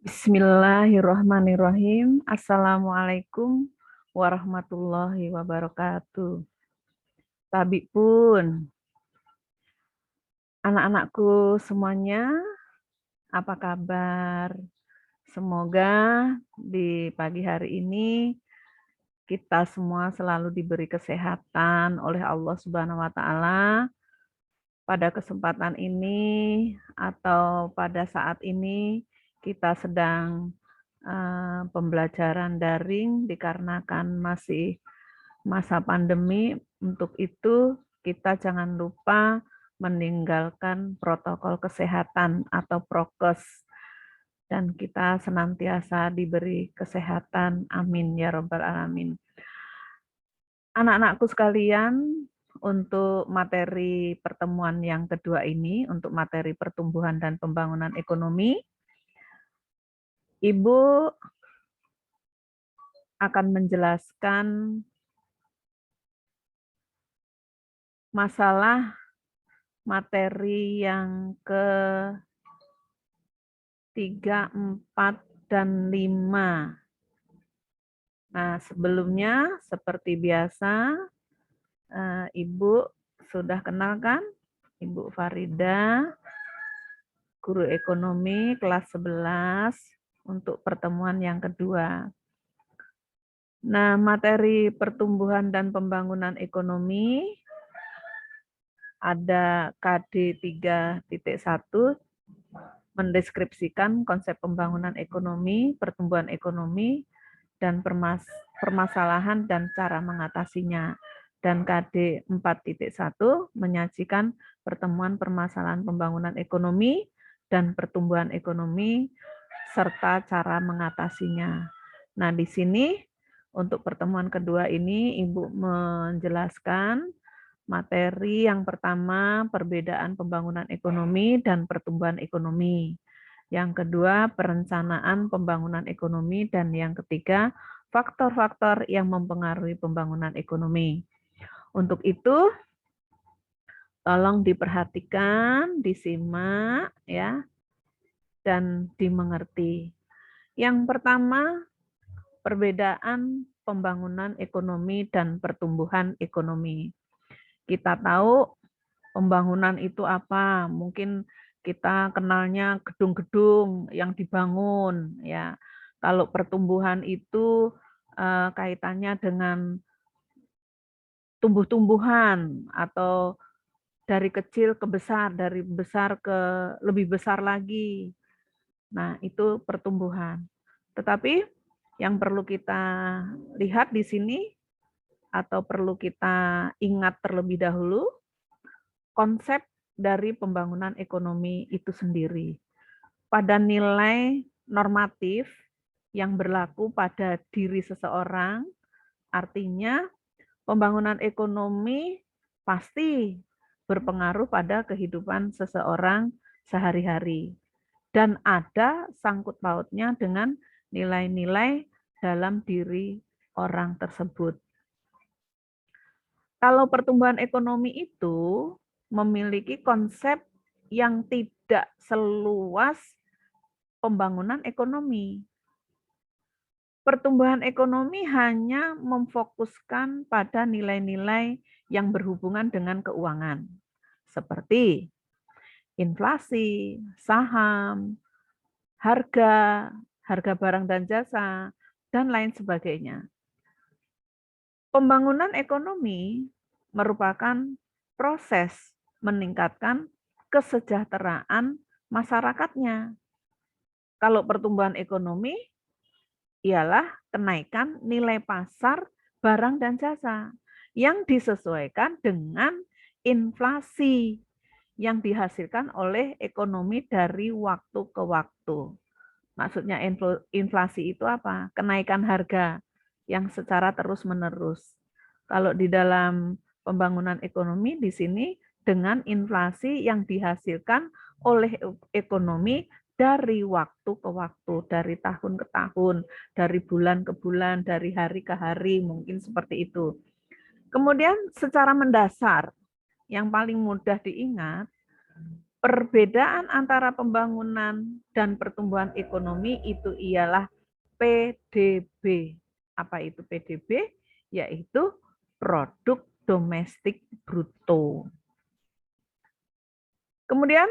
Bismillahirrahmanirrahim. Assalamualaikum warahmatullahi wabarakatuh. Tabi pun, anak-anakku semuanya, apa kabar? Semoga di pagi hari ini kita semua selalu diberi kesehatan oleh Allah Subhanahu wa Ta'ala. Pada kesempatan ini atau pada saat ini kita sedang pembelajaran daring dikarenakan masih masa pandemi. Untuk itu kita jangan lupa meninggalkan protokol kesehatan atau prokes, dan kita senantiasa diberi kesehatan. Amin ya robbal alamin. Anak-anakku sekalian, untuk materi pertemuan yang kedua ini, untuk materi pertumbuhan dan pembangunan ekonomi, Ibu akan menjelaskan masalah materi yang ke-3, 4, dan 5. Nah, sebelumnya seperti biasa, Ibu sudah kenal kan? Ibu Farida, guru ekonomi kelas 11 untuk pertemuan yang kedua. Nah, materi pertumbuhan dan pembangunan ekonomi ada KD 3.1, mendeskripsikan konsep pembangunan ekonomi, pertumbuhan ekonomi, dan permasalahan dan cara mengatasinya. Dan KD 4.1 menyajikan pertemuan permasalahan pembangunan ekonomi dan pertumbuhan ekonomi serta cara mengatasinya. Nah, di sini untuk pertemuan kedua ini Ibu menjelaskan materi yang pertama, perbedaan pembangunan ekonomi dan pertumbuhan ekonomi. Yang kedua, perencanaan pembangunan ekonomi. Dan yang ketiga, faktor-faktor yang mempengaruhi pembangunan ekonomi. Untuk itu, tolong diperhatikan, disimak, ya, dan dimengerti. Yang pertama, perbedaan pembangunan ekonomi dan pertumbuhan ekonomi. Kita tahu pembangunan itu apa? Mungkin kita kenalnya gedung-gedung yang dibangun, ya. Kalau pertumbuhan itu kaitannya dengan tumbuh-tumbuhan atau dari kecil ke besar, dari besar ke lebih besar lagi. Nah, itu pertumbuhan. Tetapi yang perlu kita lihat di sini atau perlu kita ingat terlebih dahulu, konsep dari pembangunan ekonomi itu sendiri. Pada nilai normatif yang berlaku pada diri seseorang, artinya pembangunan ekonomi pasti berpengaruh pada kehidupan seseorang sehari-hari. Dan ada sangkut pautnya dengan nilai-nilai dalam diri orang tersebut. Kalau pertumbuhan ekonomi itu memiliki konsep yang tidak seluas pembangunan ekonomi. Pertumbuhan ekonomi hanya memfokuskan pada nilai-nilai yang berhubungan dengan keuangan, seperti inflasi, saham, harga barang dan jasa, dan lain sebagainya. Pembangunan ekonomi merupakan proses meningkatkan kesejahteraan masyarakatnya. Kalau pertumbuhan ekonomi ialah kenaikan nilai pasar barang dan jasa yang disesuaikan dengan inflasi yang dihasilkan oleh ekonomi dari waktu ke waktu. Maksudnya inflasi itu apa? Kenaikan harga yang secara terus-menerus. Kalau di dalam pembangunan ekonomi di sini dengan inflasi yang dihasilkan oleh ekonomi dari waktu ke waktu, dari tahun ke tahun, dari bulan ke bulan, dari hari ke hari, mungkin seperti itu. Kemudian secara mendasar, yang paling mudah diingat, Perbedaan antara pembangunan dan pertumbuhan ekonomi itu ialah PDB. Apa itu PDB? Yaitu produk domestik bruto. Kemudian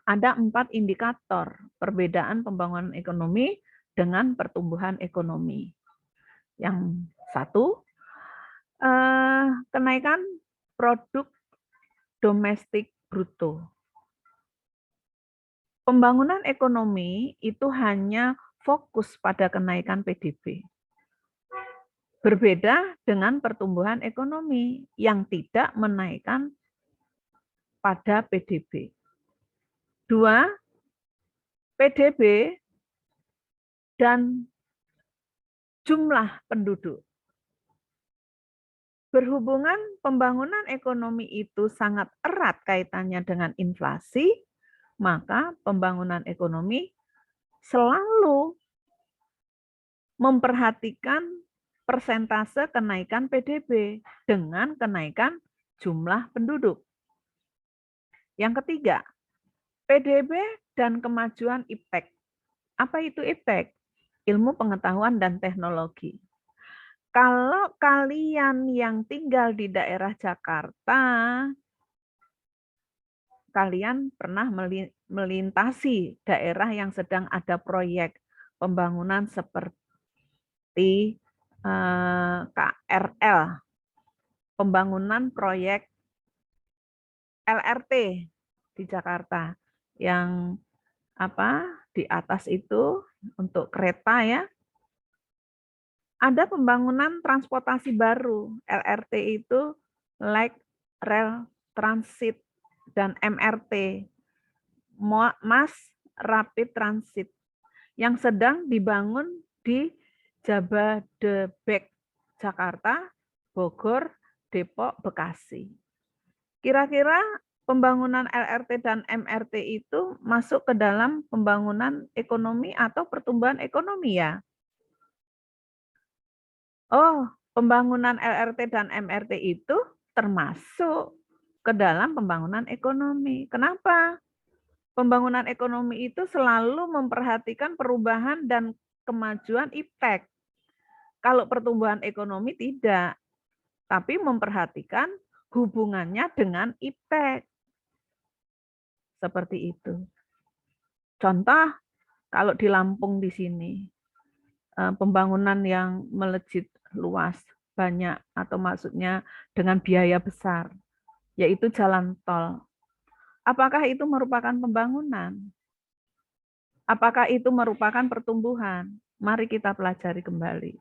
ada 4 indikator perbedaan pembangunan ekonomi dengan pertumbuhan ekonomi. Yang satu, kenaikan produk domestik bruto. Pembangunan ekonomi itu hanya fokus pada kenaikan PDB. Berbeda dengan pertumbuhan ekonomi yang tidak menaikkan pada PDB. 2, PDB dan jumlah penduduk. Berhubungan pembangunan ekonomi itu sangat erat kaitannya dengan inflasi, maka pembangunan ekonomi selalu memperhatikan persentase kenaikan PDB dengan kenaikan jumlah penduduk. Yang ketiga, PDB dan kemajuan IPTEK. Apa itu IPTEK? Ilmu pengetahuan dan teknologi. Kalau kalian yang tinggal di daerah Jakarta, kalian pernah melintasi daerah yang sedang ada proyek pembangunan seperti KRL, pembangunan proyek LRT di Jakarta yang di atas itu untuk kereta ya. Ada pembangunan transportasi baru, LRT itu Light Rail Transit dan MRT, Mass Rapid Transit, yang sedang dibangun di Jabodebek, Jakarta, Bogor, Depok, Bekasi. Kira-kira pembangunan LRT dan MRT itu masuk ke dalam pembangunan ekonomi atau pertumbuhan ekonomi ya? Oh, pembangunan LRT dan MRT itu termasuk ke dalam pembangunan ekonomi. Kenapa? Pembangunan ekonomi itu selalu memperhatikan perubahan dan kemajuan IPTEK. Kalau pertumbuhan ekonomi tidak, tapi memperhatikan hubungannya dengan IPTEK. Seperti itu. Contoh, kalau di Lampung di sini, pembangunan yang melejit luas, banyak, atau maksudnya dengan biaya besar, yaitu jalan tol. Apakah itu merupakan pembangunan? Apakah itu merupakan pertumbuhan? Mari kita pelajari kembali.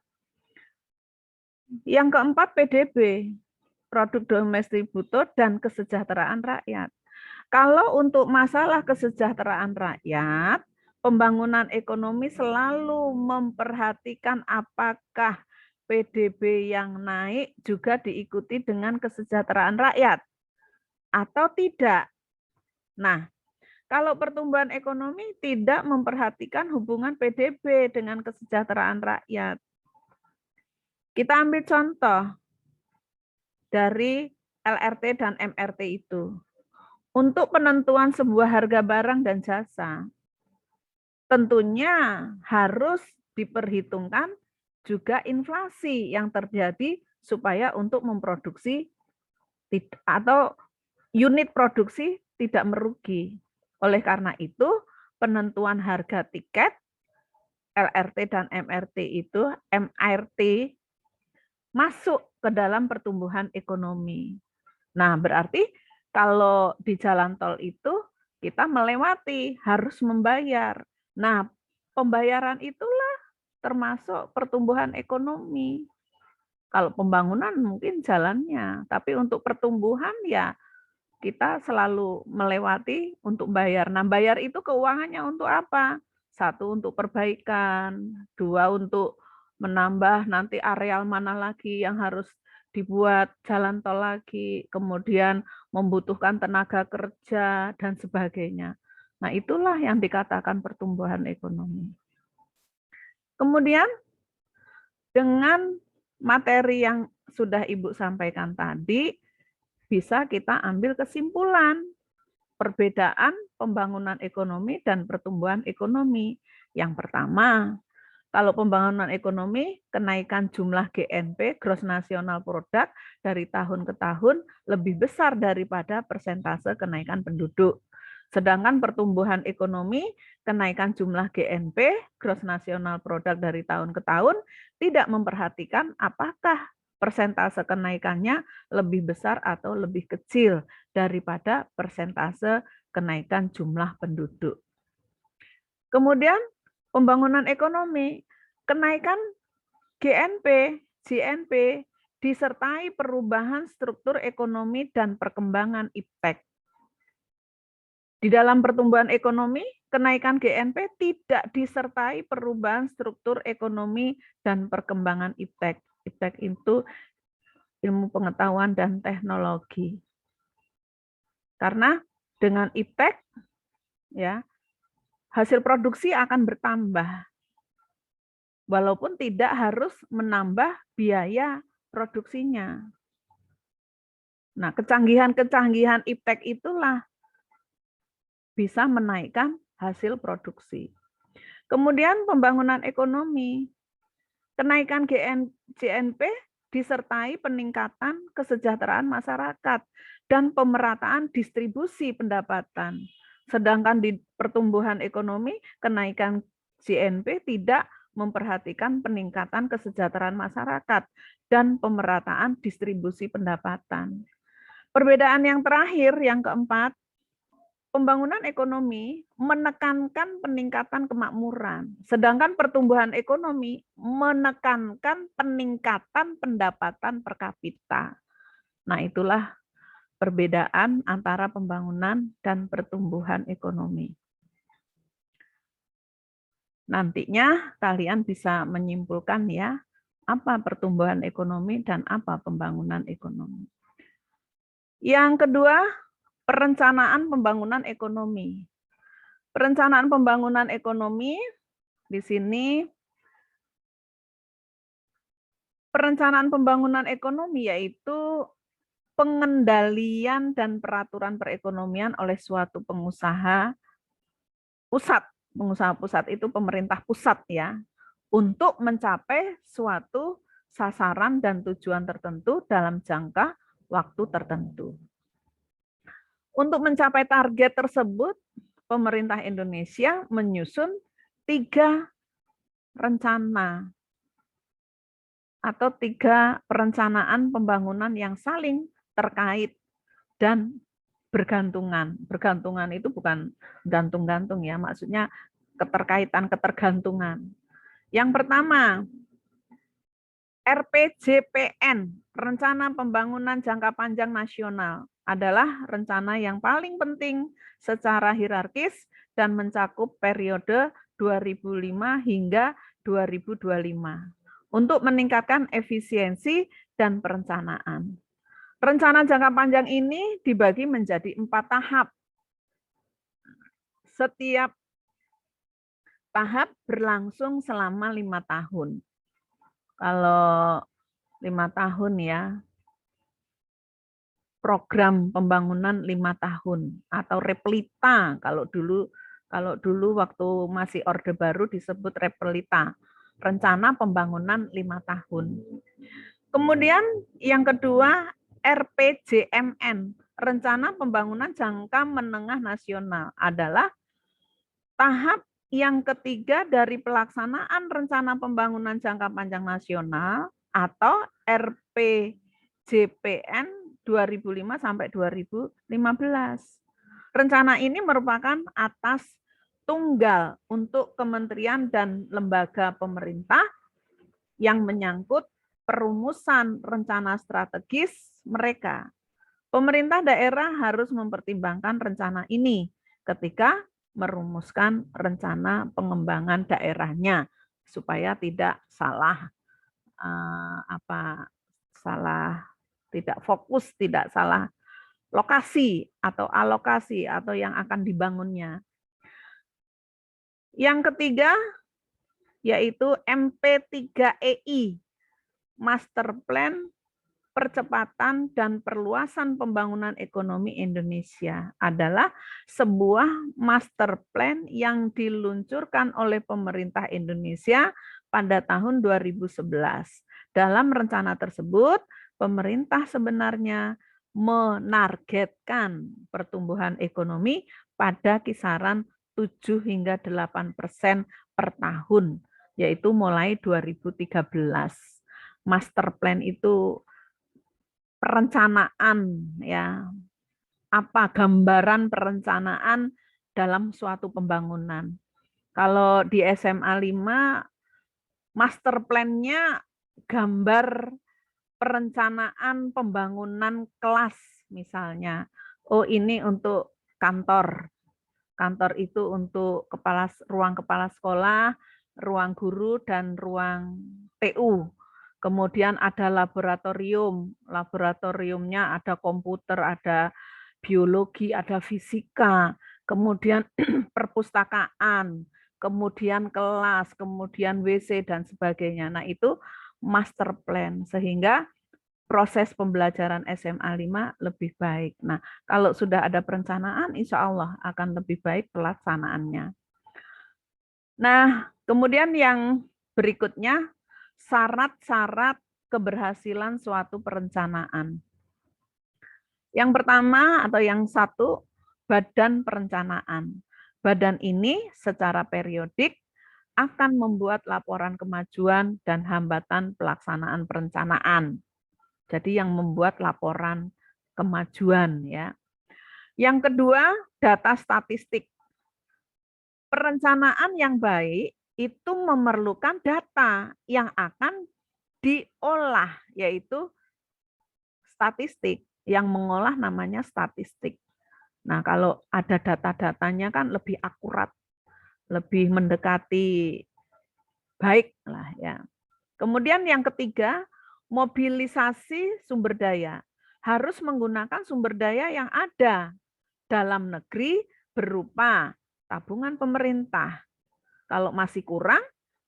Yang keempat, PDB, produk domestik bruto dan kesejahteraan rakyat. Kalau untuk masalah kesejahteraan rakyat, pembangunan ekonomi selalu memperhatikan apakah PDB yang naik juga diikuti dengan kesejahteraan rakyat atau tidak. Nah, kalau pertumbuhan ekonomi tidak memperhatikan hubungan PDB dengan kesejahteraan rakyat. Kita ambil contoh dari LRT dan MRT itu. Untuk penentuan sebuah harga barang dan jasa, tentunya harus diperhitungkan juga inflasi yang terjadi supaya untuk memproduksi atau unit produksi tidak merugi. Oleh karena itu, penentuan harga tiket LRT dan MRT itu, MRT, masuk ke dalam pertumbuhan ekonomi. Nah, berarti kalau di jalan tol itu kita melewati, harus membayar. Nah, pembayaran itulah termasuk pertumbuhan ekonomi. Kalau pembangunan mungkin jalannya, tapi untuk pertumbuhan ya kita selalu melewati untuk bayar. Nah, bayar itu keuangannya untuk apa? 1 untuk perbaikan, 2 untuk menambah nanti areal mana lagi yang harus dibuat jalan tol lagi, kemudian membutuhkan tenaga kerja dan sebagainya. Nah, itulah yang dikatakan pertumbuhan ekonomi. Kemudian dengan materi yang sudah Ibu sampaikan tadi, bisa kita ambil kesimpulan perbedaan pembangunan ekonomi dan pertumbuhan ekonomi. Yang pertama, kalau pembangunan ekonomi, kenaikan jumlah GNP, Gross National Product, dari tahun ke tahun lebih besar daripada persentase kenaikan penduduk. Sedangkan pertumbuhan ekonomi, kenaikan jumlah GNP, Gross National Product, dari tahun ke tahun tidak memperhatikan apakah persentase kenaikannya lebih besar atau lebih kecil daripada persentase kenaikan jumlah penduduk. Kemudian pembangunan ekonomi, kenaikan GNP, GNP disertai perubahan struktur ekonomi dan perkembangan iptek. Di dalam pertumbuhan ekonomi, kenaikan GNP tidak disertai perubahan struktur ekonomi dan perkembangan iptek. Iptek itu ilmu pengetahuan dan teknologi. Karena dengan iptek, ya, hasil produksi akan bertambah. Walaupun tidak harus menambah biaya produksinya. Nah, kecanggihan-kecanggihan iptek itulah bisa menaikkan hasil produksi. Kemudian pembangunan ekonomi. Kenaikan GNP disertai peningkatan kesejahteraan masyarakat dan pemerataan distribusi pendapatan. Sedangkan di pertumbuhan ekonomi, kenaikan GNP tidak memperhatikan peningkatan kesejahteraan masyarakat dan pemerataan distribusi pendapatan. Perbedaan yang terakhir, yang keempat, pembangunan ekonomi menekankan peningkatan kemakmuran, sedangkan pertumbuhan ekonomi menekankan peningkatan pendapatan per kapita. Nah, itulah perbedaan antara pembangunan dan pertumbuhan ekonomi. Nantinya kalian bisa menyimpulkan ya, apa pertumbuhan ekonomi dan apa pembangunan ekonomi. Yang kedua, perencanaan pembangunan ekonomi. Perencanaan pembangunan ekonomi di sini, perencanaan pembangunan ekonomi yaitu pengendalian dan peraturan perekonomian oleh suatu pengusaha pusat. Pengusaha pusat itu pemerintah pusat ya, untuk mencapai suatu sasaran dan tujuan tertentu dalam jangka waktu tertentu. Untuk mencapai target tersebut, pemerintah Indonesia menyusun 3 rencana atau 3 perencanaan pembangunan yang saling terkait dan bergantungan. Bergantungan itu bukan gantung-gantung ya, maksudnya keterkaitan-ketergantungan. Yang pertama, RPJPN, Rencana Pembangunan Jangka Panjang Nasional, adalah rencana yang paling penting secara hierarkis dan mencakup periode 2005 hingga 2025 untuk meningkatkan efisiensi dan perencanaan. Rencana jangka panjang ini dibagi menjadi 4 tahap. Setiap tahap berlangsung selama 5 tahun. Kalau 5 tahun ya, program pembangunan 5 tahun atau replita, kalau dulu waktu masih Orde Baru disebut replita, rencana pembangunan 5 tahun. Kemudian yang kedua, RPJMN, Rencana Pembangunan Jangka Menengah Nasional, adalah tahap yang ketiga dari pelaksanaan Rencana Pembangunan Jangka Panjang Nasional atau RPJPN 2005 sampai 2015. Rencana ini merupakan atas tunggal untuk kementerian dan lembaga pemerintah yang menyangkut perumusan rencana strategis mereka. Pemerintah daerah harus mempertimbangkan rencana ini ketika merumuskan rencana pengembangan daerahnya supaya tidak salah tidak fokus, tidak salah lokasi atau alokasi atau yang akan dibangunnya. Yang ketiga yaitu MP3EI, Master Plan percepatan dan perluasan pembangunan ekonomi Indonesia adalah sebuah master plan yang diluncurkan oleh pemerintah Indonesia pada tahun 2011. Dalam rencana tersebut, pemerintah sebenarnya menargetkan pertumbuhan ekonomi pada kisaran 7 hingga 8% per tahun, yaitu mulai 2013. Master plan itu perencanaan, ya, apa gambaran perencanaan dalam suatu pembangunan. Kalau di SMA 5, master plan-nya gambar perencanaan pembangunan kelas misalnya. Oh, ini untuk kantor. Kantor itu untuk ruang kepala sekolah, ruang guru, dan ruang TU. Kemudian ada laboratorium. Laboratoriumnya ada komputer, ada biologi, ada fisika. Kemudian perpustakaan, kemudian kelas, kemudian WC, dan sebagainya. Nah, itu master plan. Sehingga proses pembelajaran SMA 5 lebih baik. Nah, kalau sudah ada perencanaan, insya Allah akan lebih baik pelaksanaannya. Nah, kemudian yang berikutnya, syarat-syarat keberhasilan suatu perencanaan. Yang pertama atau yang satu, badan perencanaan. Badan ini secara periodik akan membuat laporan kemajuan dan hambatan pelaksanaan perencanaan. Jadi yang membuat laporan kemajuan, ya. Yang kedua, data statistik. Perencanaan yang baik itu memerlukan data yang akan diolah, yaitu statistik. Yang mengolah namanya statistik. Nah, kalau ada data-datanya kan lebih akurat, lebih mendekati baik lah, ya. Kemudian yang ketiga, mobilisasi sumber daya. Harus menggunakan sumber daya yang ada dalam negeri berupa tabungan pemerintah. Kalau masih kurang,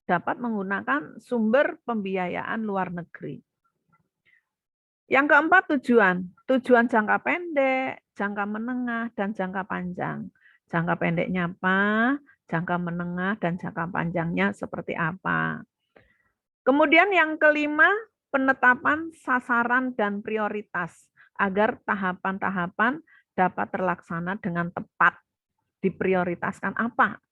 dapat menggunakan sumber pembiayaan luar negeri. Yang keempat, tujuan. Tujuan jangka pendek, jangka menengah, dan jangka panjang. Jangka pendeknya apa, jangka menengah, dan jangka panjangnya seperti apa. Kemudian yang kelima, penetapan sasaran dan prioritas agar tahapan-tahapan dapat terlaksana dengan tepat. Diprioritaskan apa?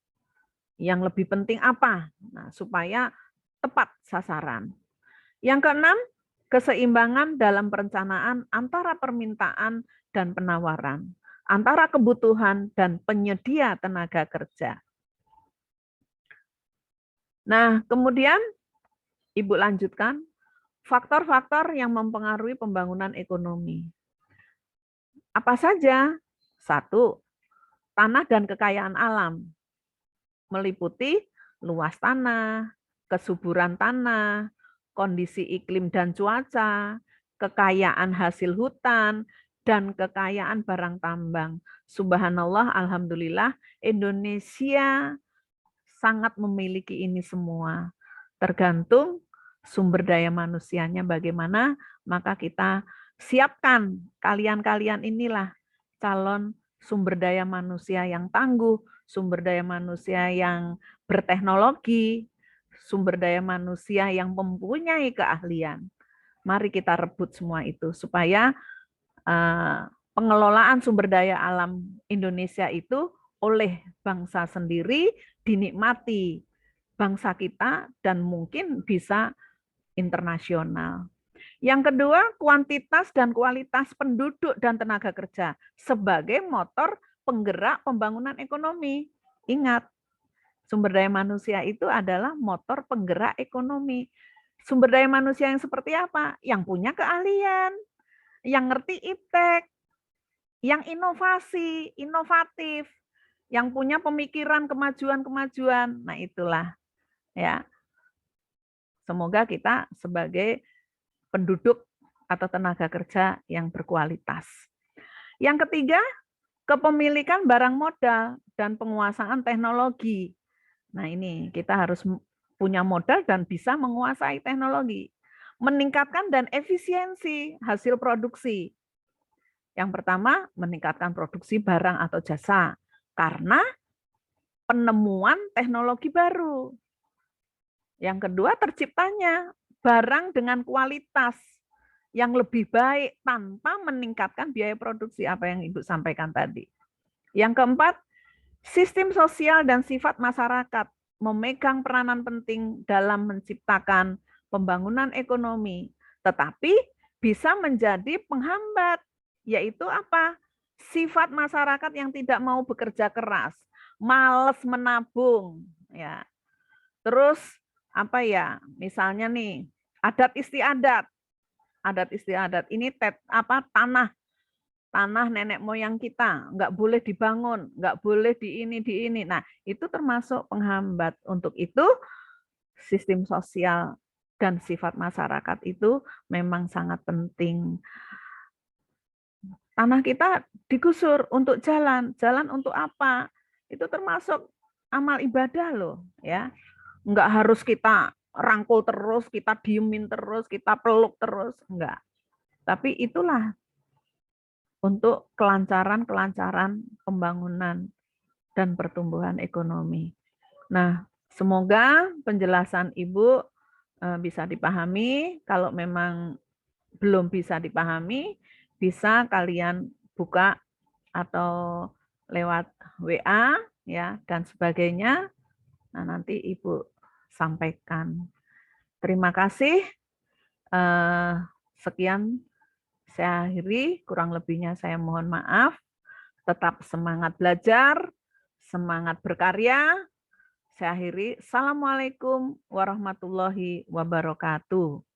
Yang lebih penting apa? Nah, supaya tepat sasaran. Yang keenam, keseimbangan dalam perencanaan antara permintaan dan penawaran, antara kebutuhan dan penyedia tenaga kerja. Nah, kemudian Ibu lanjutkan, faktor-faktor yang mempengaruhi pembangunan ekonomi. Apa saja? Satu, tanah dan kekayaan alam. Meliputi luas tanah, kesuburan tanah, kondisi iklim dan cuaca, kekayaan hasil hutan, dan kekayaan barang tambang. Subhanallah, alhamdulillah, Indonesia sangat memiliki ini semua. Tergantung sumber daya manusianya bagaimana, maka kita siapkan kalian-kalian inilah calon sumber daya manusia yang tangguh, sumber daya manusia yang berteknologi, sumber daya manusia yang mempunyai keahlian. Mari kita rebut semua itu supaya pengelolaan sumber daya alam Indonesia itu oleh bangsa sendiri dinikmati bangsa kita dan mungkin bisa internasional. Yang kedua, kuantitas dan kualitas penduduk dan tenaga kerja sebagai motor penggerak pembangunan ekonomi. Ingat, sumber daya manusia itu adalah motor penggerak ekonomi. Sumber daya manusia yang seperti apa? Yang punya keahlian, yang ngerti iptek, yang inovasi, inovatif, yang punya pemikiran kemajuan-kemajuan. Nah, itulah, ya. Semoga kita sebagai penduduk atau tenaga kerja yang berkualitas. Yang ketiga, kepemilikan barang modal dan penguasaan teknologi. Nah, ini kita harus punya modal dan bisa menguasai teknologi. meningkatkan dan efisiensi hasil produksi. Yang pertama, meningkatkan produksi barang atau jasa karena penemuan teknologi baru. Yang kedua, terciptanya barang dengan kualitas yang lebih baik tanpa meningkatkan biaya produksi, apa yang Ibu sampaikan tadi. Yang keempat, sistem sosial dan sifat masyarakat memegang peranan penting dalam menciptakan pembangunan ekonomi, tetapi bisa menjadi penghambat, yaitu apa? Sifat masyarakat yang tidak mau bekerja keras, malas menabung, ya. Terus apa ya? Misalnya nih, adat istiadat. Adat istiadat ini tanah nenek moyang kita, nggak boleh dibangun, nggak boleh di ini. Nah, itu termasuk penghambat. Untuk itu, sistem sosial dan sifat masyarakat itu memang sangat penting. Tanah kita digusur untuk jalan. Jalan untuk apa? Itu termasuk amal ibadah loh, ya. Nggak harus kita rangkul terus, kita diemin terus, kita peluk terus, enggak. Tapi itulah untuk kelancaran pembangunan dan pertumbuhan ekonomi. Nah, semoga penjelasan Ibu bisa dipahami. Kalau memang belum bisa dipahami, bisa kalian buka atau lewat WA ya dan sebagainya. Nah, nanti Ibu sampaikan. Terima kasih. Sekian saya akhiri, kurang lebihnya saya mohon maaf. Tetap semangat belajar, semangat berkarya. Saya akhiri. Assalamualaikum warahmatullahi wabarakatuh.